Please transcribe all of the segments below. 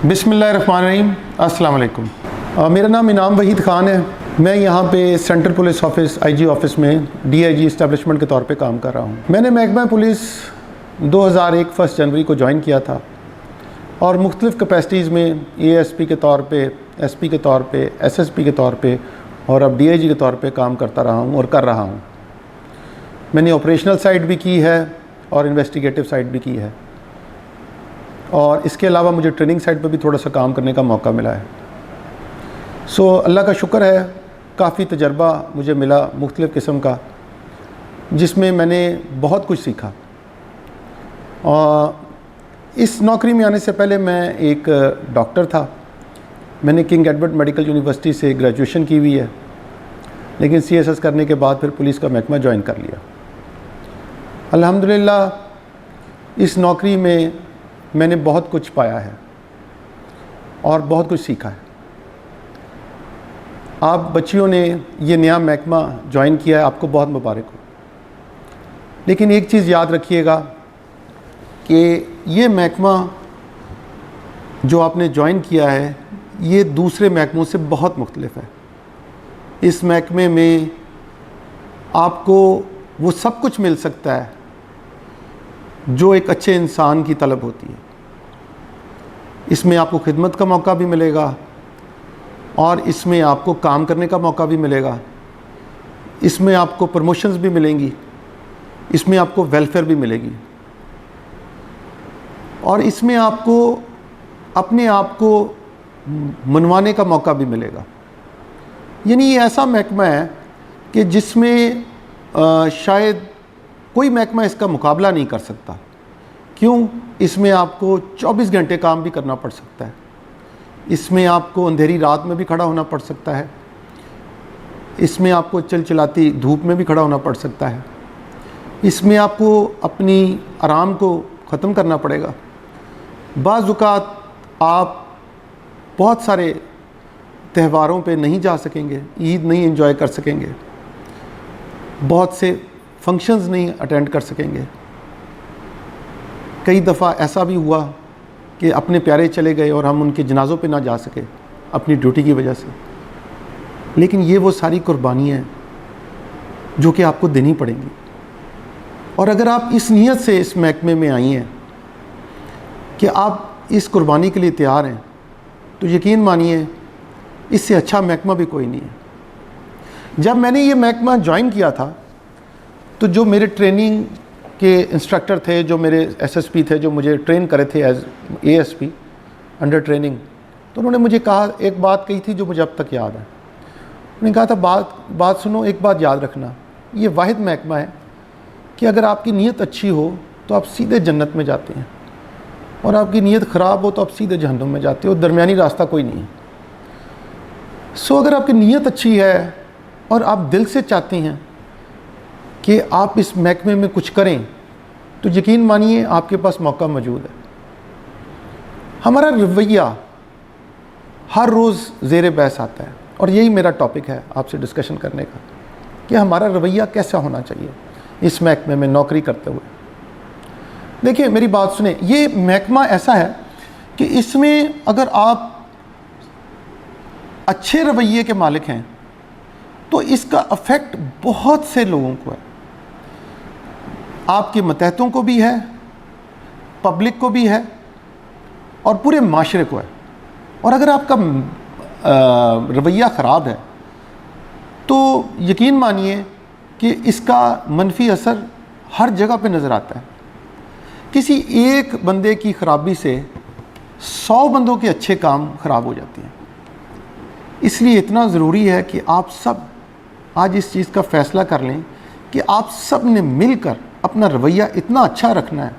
बिस्मिल्लाहिर्रहमानिर्रहीम, अस्सलाम वालेकुम। मेरा नाम इनाम वहीद ख़ान है। मैं यहाँ पे central police office IG office में डीआईजी इस्टेब्लिशमेंट के तौर पे काम कर रहा हूँ। मैंने महकमा पुलिस 2001 1 जनवरी को ज्वाइन किया था और मुख्तलिफ़ कैपेसिटीज़ में एएसपी के तौर पे, एसपी के तौर पे, एसएसपी के तौर पे और अब डीआईजी के तौर पे काम करता रहा हूँ और कर रहा हूँ। मैंने ऑपरेशनल साइड भी की है और इन्वेस्टिगेटिव साइड भी की है और इसके अलावा मुझे ट्रेनिंग साइड पर भी थोड़ा सा काम करने का मौका मिला है। सो अल्लाह का शुक्र है, काफ़ी तजर्बा मुझे मिला मुख्तलिफ़ किस्म का, जिसमें मैंने बहुत कुछ सीखा। और इस नौकरी में आने से पहले मैं एक डॉक्टर था। मैंने किंग एडवर्ड मेडिकल यूनिवर्सिटी से ग्रेजुएशन की हुई है, लेकिन सीएसएस करने के बाद फिर पुलिस का महकमा ज्वाइन कर लिया। अल्हम्दुलिल्लाह इस नौकरी में मैंने बहुत कुछ पाया है और बहुत कुछ सीखा है। आप बच्चियों ने ये नया महकमा ज्वाइन किया है, आपको बहुत मुबारक हो। लेकिन एक चीज़ याद रखिएगा कि ये महकमा जो आपने ज्वाइन किया है ये दूसरे महकमों से बहुत मुख्तलिफ है। इस महकमे में आपको वो सब कुछ मिल सकता है जो एक अच्छे इंसान की तलब होती है। इसमें आपको खिदमत का मौका भी मिलेगा और इसमें आपको काम करने का मौका भी मिलेगा। इसमें आपको प्रमोशंस भी मिलेंगी, इसमें आपको वेलफेयर भी मिलेगी और इसमें आपको अपने आप को मनवाने का मौका भी मिलेगा। यानी ये ऐसा महकमा है कि जिसमें शायद कोई महकमा इसका मुकाबला नहीं कर सकता। क्यों? इसमें आपको 24 घंटे काम भी करना पड़ सकता है, इसमें आपको अंधेरी रात में भी खड़ा होना पड़ सकता है, इसमें आपको चिलचिलाती धूप में भी खड़ा होना पड़ सकता है, इसमें आपको अपनी आराम को ख़त्म करना पड़ेगा। बाज़ औक़ात आप बहुत सारे त्योहारों पे नहीं जा सकेंगे, ईद नहीं एंजॉय कर सकेंगे, बहुत से फंक्शंस नहीं अटेंड कर सकेंगे। कई दफ़ा ऐसा भी हुआ कि अपने प्यारे चले गए और हम उनके जनाज़ों पे ना जा सके अपनी ड्यूटी की वजह से। लेकिन ये वो सारी कुर्बानियाँ हैं जो कि आपको देनी पड़ेंगी। और अगर आप इस नीयत से इस महकमे में आई हैं कि आप इस कुर्बानी के लिए तैयार हैं, तो यकीन मानिए इससे अच्छा महकमा भी कोई नहीं है। जब मैंने ये महकमा ज्वाइन किया था तो जो मेरे ट्रेनिंग के इंस्ट्रक्टर थे, जो मेरे एसएसपी थे, जो मुझे ट्रेन करे थे एज एएसपी अंडर ट्रेनिंग, तो उन्होंने मुझे कहा, एक बात कही थी जो मुझे अब तक याद है। उन्होंने कहा था, बात सुनो, एक बात याद रखना, ये वाहिद महकमा है कि अगर आपकी नीयत अच्छी हो तो आप सीधे जन्नत में जाते हैं और आपकी नीयत ख़राब हो तो आप सीधे जहन्नुम में जाते हो, दरमियानी रास्ता कोई नहीं है। सो अगर आपकी नीयत अच्छी है और आप दिल से चाहते हैं कि आप इस महकमे में कुछ करें, तो यकीन मानिए आपके पास मौका मौजूद है। हमारा रवैया हर रोज़ ज़ेर बहस आता है और यही मेरा टॉपिक है आपसे डिस्कशन करने का कि हमारा रवैया कैसा होना चाहिए इस महकमे में नौकरी करते हुए। देखिए मेरी बात सुने, ये महकमा ऐसा है कि इसमें अगर आप अच्छे रवैये के मालिक हैं तो इसका अफेक्ट बहुत से लोगों को है। आपके मतहतों को भी है, पब्लिक को भी है और पूरे माशरे को है। और अगर आपका रवैया ख़राब है तो यकीन मानिए कि इसका मनफी असर हर जगह पे नज़र आता है। किसी एक बंदे की ख़राबी से 100 बंदों के अच्छे काम ख़राब हो जाते हैं। इसलिए इतना ज़रूरी है कि आप सब आज इस चीज़ का फ़ैसला कर लें कि आप सब ने मिलकर अपना रवैया इतना अच्छा रखना है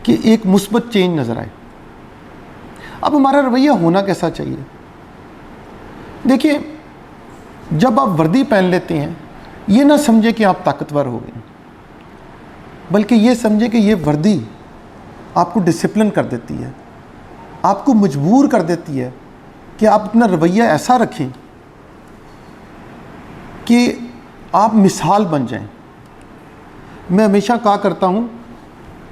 कि एक मुस्बत चेंज नज़र आए। अब हमारा रवैया होना कैसा चाहिए? देखिए, जब आप वर्दी पहन लेते हैं, ये ना समझे कि आप ताकतवर हो गए, बल्कि ये समझे कि ये वर्दी आपको डिसिप्लिन कर देती है, आपको मजबूर कर देती है कि आप अपना रवैया ऐसा रखें कि आप मिसाल बन जाएं। मैं हमेशा कहा करता हूँ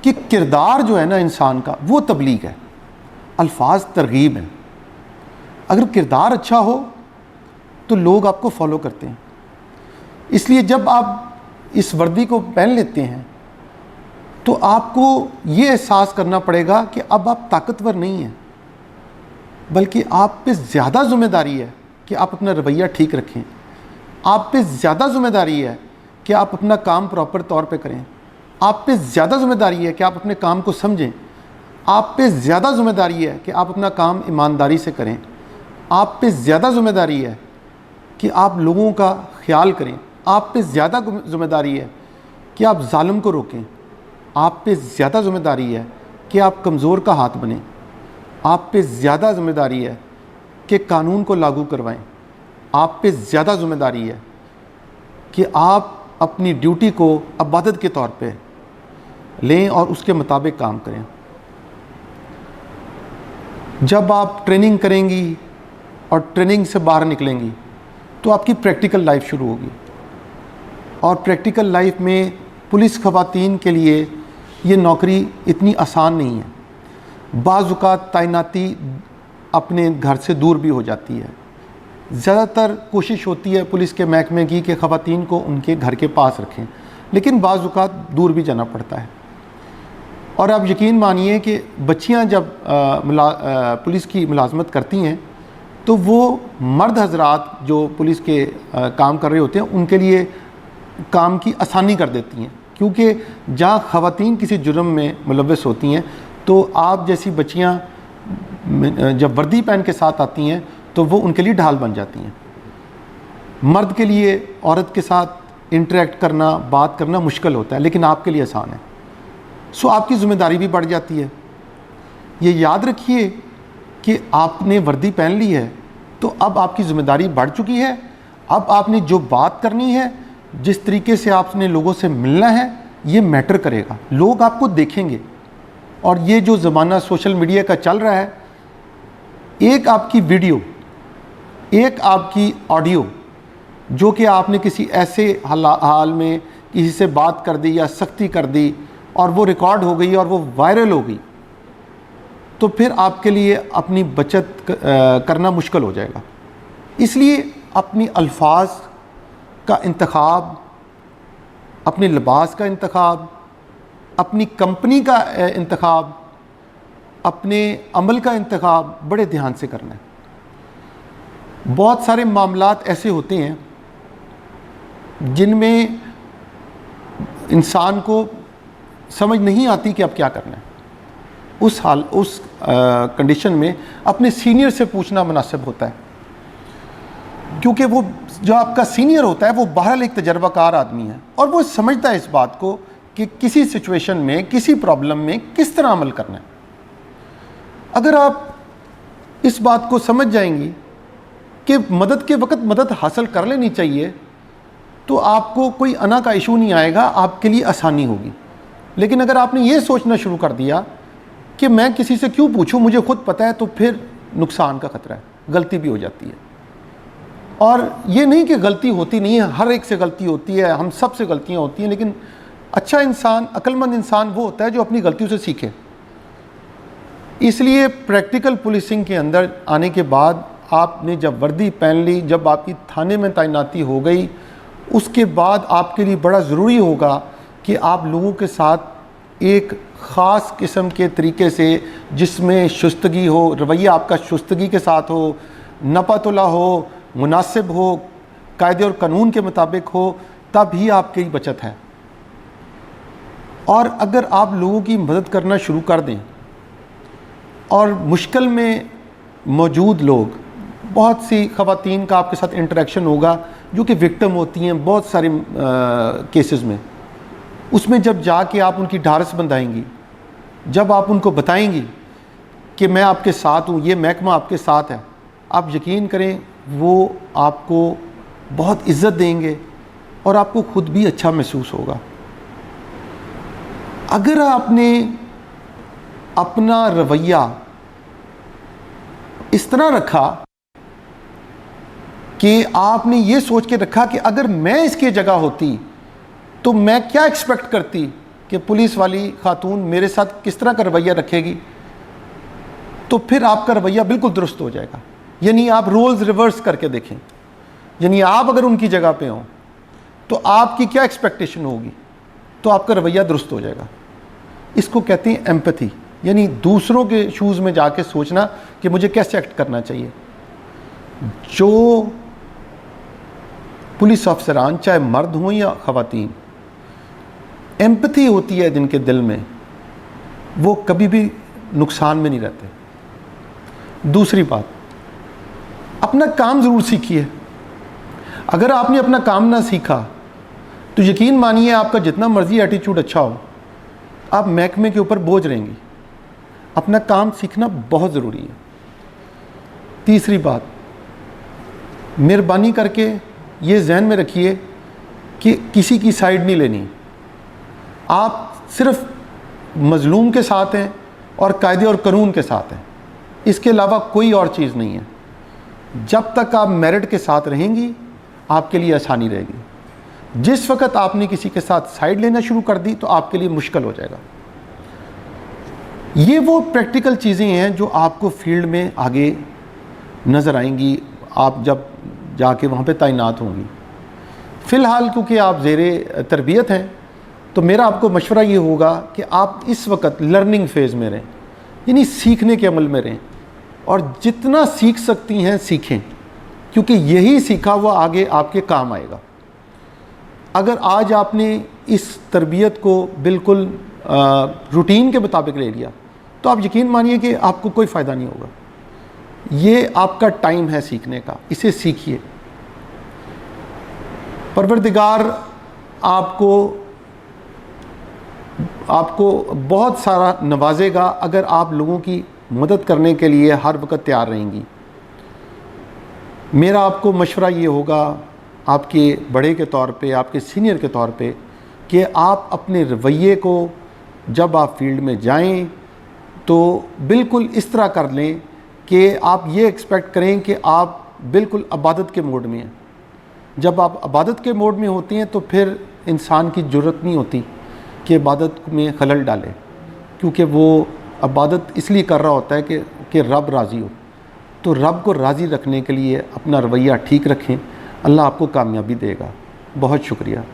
कि किरदार जो है ना इंसान का, वो तबलीग है। अल्फाज तरगीब हैं। अगर किरदार अच्छा हो तो लोग आपको फॉलो करते हैं। इसलिए जब आप इस वर्दी को पहन लेते हैं तो आपको ये एहसास करना पड़ेगा कि अब आप ताकतवर नहीं हैं, बल्कि आप पे ज़्यादा ज़िम्मेदारी है कि आप अपना रवैया ठीक रखें। आप पे ज़्यादा ज़िम्मेदारी है कि आप अपना काम प्रॉपर तौर पे करें। आप पे ज़्यादा ज़िम्मेदारी है कि आप अपने काम को समझें। आप पे ज़्यादा ज़िम्मेदारी है कि आप अपना काम ईमानदारी से करें। आप पे ज़्यादा ज़िम्मेदारी है कि आप लोगों का ख्याल करें। आप पे ज़्यादा ज़िम्मेदारी है कि आप जालिम को रोकें। आप पे ज़्यादा ज़िम्मेदारी है कि आप कमज़ोर का हाथ बनें। आप पे ज़्यादा ज़िम्मेदारी है कि कानून को लागू करवाएं। आप पे ज़्यादा ज़िम्मेदारी है कि आप अपनी ड्यूटी को इबादत के तौर पे लें और उसके मुताबिक काम करें। जब आप ट्रेनिंग करेंगी और ट्रेनिंग से बाहर निकलेंगी तो आपकी प्रैक्टिकल लाइफ शुरू होगी, और प्रैक्टिकल लाइफ में पुलिस ख़वातीन के लिए ये नौकरी इतनी आसान नहीं है। बाज़ औक़ात तैनाती अपने घर से दूर भी हो जाती है। ज़्यादातर कोशिश होती है पुलिस के महकमे की कि ख़वातीन को उनके घर के पास रखें, लेकिन बाज़ औक़ात दूर भी जाना पड़ता है। और आप यकीन मानिए कि बच्चियां जब पुलिस की मुलाजमत करती हैं तो वो मर्द हजरात जो पुलिस के काम कर रहे होते हैं उनके लिए काम की आसानी कर देती हैं, क्योंकि जहाँ ख़वातीन किसी जुर्म में मुलव्वस होती हैं तो आप जैसी बच्चियाँ जब वर्दी पहन के साथ आती हैं तो वो उनके लिए ढाल बन जाती हैं। मर्द के लिए औरत के साथ इंटरेक्ट करना, बात करना मुश्किल होता है, लेकिन आपके लिए आसान है। सो आपकी ज़िम्मेदारी भी बढ़ जाती है। ये याद रखिए कि आपने वर्दी पहन ली है तो अब आपकी ज़िम्मेदारी बढ़ चुकी है। अब आपने जो बात करनी है, जिस तरीके से आपने लोगों से मिलना है, ये मैटर करेगा। लोग आपको देखेंगे। और ये जो ज़माना सोशल मीडिया का चल रहा है, एक आपकी वीडियो, एक आपकी ऑडियो जो कि आपने किसी ऐसे हाल में किसी से बात कर दी या सख्ती कर दी और वो रिकॉर्ड हो गई और वो वायरल हो गई, तो फिर आपके लिए अपनी बचत करना मुश्किल हो जाएगा। इसलिए अपनी अल्फाज का इंतखाब, अपने लिबास का इंतखाब, अपनी कंपनी का इंतखाब, अपने अमल का इंतखाब बड़े ध्यान से करना है। बहुत सारे मामलात ऐसे होते हैं जिनमें इंसान को समझ नहीं आती कि अब क्या करना है। उस कंडीशन में अपने सीनियर से पूछना मुनासिब होता है, क्योंकि वो जो आपका सीनियर होता है वो बहरहाल एक तजर्बाकार आदमी है और वो समझता है इस बात को कि किसी सिचुएशन में, किसी प्रॉब्लम में किस तरह अमल करना है। अगर आप इस बात को समझ जाएंगी कि मदद के वक्त मदद हासिल कर लेनी चाहिए, तो आपको कोई अना का इशू नहीं आएगा, आपके लिए आसानी होगी। लेकिन अगर आपने ये सोचना शुरू कर दिया कि मैं किसी से क्यों पूछूं, मुझे खुद पता है, तो फिर नुकसान का ख़तरा है, गलती भी हो जाती है। और ये नहीं कि गलती होती नहीं है, हर एक से गलती होती है, हम सब से गलतियां होती हैं, लेकिन अच्छा इंसान, अक्लमंद इंसान वो होता है जो अपनी गलतियों से सीखे। इसलिए प्रैक्टिकल पुलिसिंग के अंदर आने के बाद आपने जब वर्दी पहन ली, जब आपकी थाने में तैनाती हो गई, उसके बाद आपके लिए बड़ा ज़रूरी होगा कि आप लोगों के साथ एक ख़ास किस्म के तरीके से, जिसमें शुस्तगी हो, रवैया आपका शुस्तगी के साथ हो, नपतुला हो, मुनासिब हो, कायदे और कानून के मुताबिक हो, तब ही आपकी बचत है। और अगर आप लोगों की मदद करना शुरू कर दें और मुश्किल में मौजूद लोग, बहुत सी ख़वातीन का आपके साथ इंटरेक्शन होगा जो कि विक्टिम होती हैं बहुत सारे केसेस में, उसमें जब जाके आप उनकी ढारस बंधाएंगी, जब आप उनको बताएंगी कि मैं आपके साथ हूँ, ये महकमा आपके साथ है, आप यकीन करें वो आपको बहुत इज़्ज़त देंगे और आपको ख़ुद भी अच्छा महसूस होगा। अगर आपने अपना रवैया इस तरह रखा कि आपने ये सोच के रखा कि अगर मैं इसकी जगह होती तो मैं क्या एक्सपेक्ट करती कि पुलिस वाली खातून मेरे साथ किस तरह का रवैया रखेगी, तो फिर आपका रवैया बिल्कुल दुरुस्त हो जाएगा। यानी आप रोल्स रिवर्स करके देखें, यानी आप अगर उनकी जगह पे हों तो आपकी क्या एक्सपेक्टेशन होगी, तो आपका रवैया दुरुस्त हो जाएगा। इसको कहते हैं एम्पैथी, यानी दूसरों के शूज़ में जाके सोचना कि मुझे कैसे एक्ट करना चाहिए। जो पुलिस अफसरान चाहे मर्द हों या ख़वातीन, एम्पैथी होती है जिनके दिल में, वो कभी भी नुकसान में नहीं रहते। दूसरी बात, अपना काम ज़रूर सीखिए। अगर आपने अपना काम ना सीखा तो यकीन मानिए आपका जितना मर्ज़ी एटीट्यूड अच्छा हो, आप महकमे के ऊपर बोझ रहेंगी। अपना काम सीखना बहुत ज़रूरी है। तीसरी बात, मेहरबानी करके ये जहन में रखिए कि किसी की साइड नहीं लेनी। आप सिर्फ मज़लूम के साथ हैं और कायदे और कानून के साथ हैं, इसके अलावा कोई और चीज़ नहीं है। जब तक आप मेरिट के साथ रहेंगी आपके लिए आसानी रहेगी। जिस वक्त आपने किसी के साथ साइड लेना शुरू कर दी तो आपके लिए मुश्किल हो जाएगा। ये वो प्रैक्टिकल चीज़ें हैं जो आपको फील्ड में आगे नज़र आएंगी, आप जब जाके वहाँ पे तैनात होंगी। फ़िलहाल क्योंकि आप ज़ेरे तरबियत हैं तो मेरा आपको मशवरा ये होगा कि आप इस वक्त लर्निंग फ़ेज़ में रहें, यानी सीखने के अमल में रहें, और जितना सीख सकती हैं सीखें, क्योंकि यही सीखा हुआ आगे आपके काम आएगा। अगर आज आपने इस तरबियत को बिल्कुल रूटीन के मुताबिक ले लिया तो आप यकीन मानिए कि आपको कोई फ़ायदा नहीं होगा। ये आपका टाइम है सीखने का, इसे सीखिए। परवरदिगार आपको बहुत सारा नवाजेगा अगर आप लोगों की मदद करने के लिए हर वक्त तैयार रहेंगी। मेरा आपको मशवरा ये होगा, आपके बड़े के तौर पे, आपके सीनियर के तौर पे, कि आप अपने रवैये को जब आप फील्ड में जाएं तो बिल्कुल इस तरह कर लें कि आप ये एक्सपेक्ट करें कि आप बिल्कुल इबादत के मोड में हैं। जब आप इबादत के मोड में होती हैं तो फिर इंसान की ज़रूरत नहीं होती कि इबादत में खलल डाले, क्योंकि वो इबादत इसलिए कर रहा होता है कि रब राज़ी हो। तो रब को राज़ी रखने के लिए अपना रवैया ठीक रखें, अल्लाह आपको कामयाबी देगा। बहुत शुक्रिया।